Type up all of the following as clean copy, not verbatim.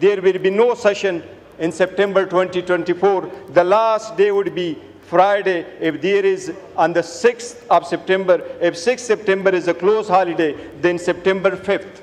There will be no session in September 2024. The last day would be Friday if there is on the 6th of September. If 6th September is a close holiday, then September 5th.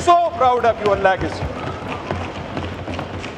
so proud of your legacy.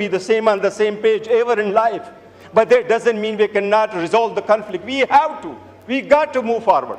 be the same on the same page ever in life, but that doesn't mean we cannot resolve the conflict. We got to move forward.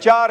4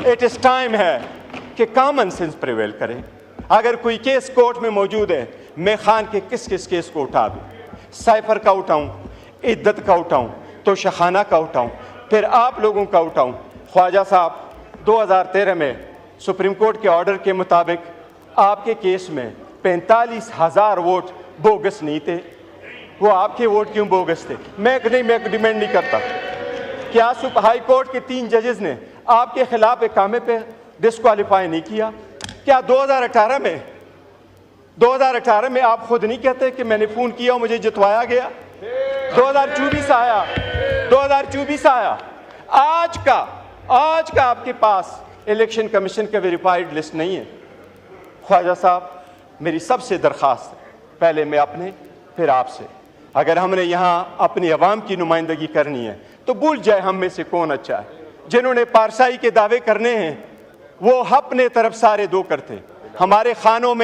it is time है कि common sense prevail करे। अगर कोई case court में मौजूद है, मैं खान के किस किस केस को उठा दूँ? साइफर का उठाऊँ, इद्दत का उठाऊँ, तो शहाना का उठाऊँ, फिर आप लोगों का उठाऊँ। ख्वाजा साहब 2013 में सुप्रीम कोर्ट के ऑर्डर के मुताबिक आपके केस में 45,000 वोट बोगस नहीं थे। वो आपके वोट क्यों बोगस थे? मैं डिमांड नहीं करता। क्या हाई कोर्ट के 3 जजेस ने आपके खिलाफ इकामे पे डिस्क्वालीफाई नहीं किया? क्या 2018 में आप खुद नहीं कहते कि मैंने फ़ोन किया और मुझे जितवाया गया? 2024 आया। आज का आपके पास इलेक्शन कमीशन का वेरीफाइड लिस्ट नहीं है। ख्वाजा साहब, मेरी सबसे दरख्वास्त है, पहले मैं अपने फिर आपसे, अगर हमने यहाँ अपनी आवाम की नुमाइंदगी करनी है तो भूल जाए हम में से कौन अच्छा है। जिन्होंने पारसाई के दावे करने हैं वो अपने तरफ सारे दो करते। हमारे खानों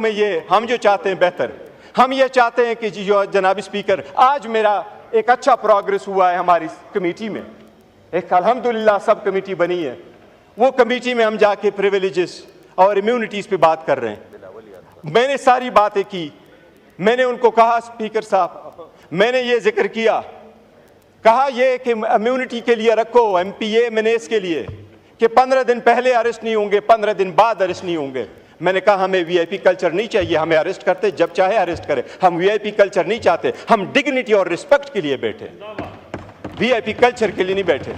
में ये हम जो चाहते हैं बेहतर, हम ये चाहते हैं कि जो जनाब स्पीकर, आज मेरा एक अच्छा प्रोग्रेस हुआ है हमारी कमेटी में, एक अल्हम्दुलिल्लाह सब कमेटी बनी है। वो कमेटी में हम जाके प्रिविलेजेस और इम्यूनिटीज़ पे बात कर रहे हैं। मैंने सारी बातें की, मैंने उनको कहा स्पीकर साहब, मैंने ये जिक्र किया, कहा ये कि इम्यूनिटी के लिए रखो MPA MNAs के लिए कि 15 दिन पहले अरेस्ट नहीं होंगे, 15 दिन बाद अरेस्ट नहीं होंगे। मैंने कहा हमें VIP कल्चर नहीं चाहिए, हमें अरेस्ट करते जब चाहे अरेस्ट करें, हम VIP कल्चर नहीं चाहते। हम डिग्निटी और रिस्पेक्ट के लिए बैठे, VIP कल्चर के लिए नहीं बैठे।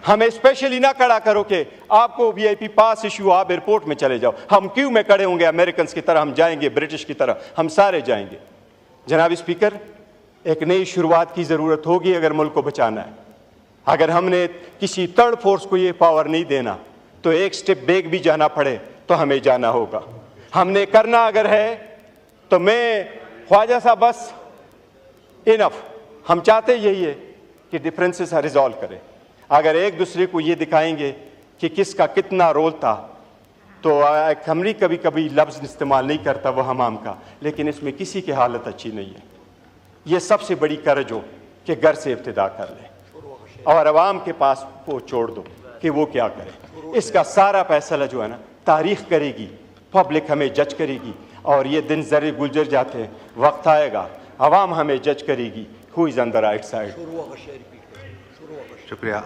हमें स्पेशली ना खड़ा करो कि आपको VIP पास इशू, आप एयरपोर्ट में चले जाओ। हम क्यों में खड़े होंगे अमेरिकन की तरह? हम जाएंगे, ब्रिटिश की तरह हम सारे जाएंगे। जनाब स्पीकर, एक नई शुरुआत की ज़रूरत होगी अगर मुल्क को बचाना है। अगर हमने किसी थर्ड फोर्स को ये पावर नहीं देना तो एक स्टेप बैक भी जाना पड़े तो हमें जाना होगा। हमने करना अगर है तो मैं ख्वाजा साहब बस इनफ, हम चाहते यही है कि डिफरेंसेस रिजॉल्व करें। अगर एक दूसरे को ये दिखाएंगे कि किसका कितना रोल था तो हमरी कभी कभी लफ्ज़ इस्तेमाल नहीं करता वो हमाम का, लेकिन इसमें किसी की हालत अच्छी नहीं है। ये सबसे बड़ी कर्ज हो कि घर से इब्तिदा कर लें और आवाम के पास वो छोड़ दो कि वो क्या करे। इसका सारा फैसला जो है ना तारीख़ करेगी, पब्लिक हमें जज करेगी, और ये दिन ज़रे गुजर जाते हैं, वक्त आएगा आवाम हमें जज करेगी who is on the right side. शुक्रिया।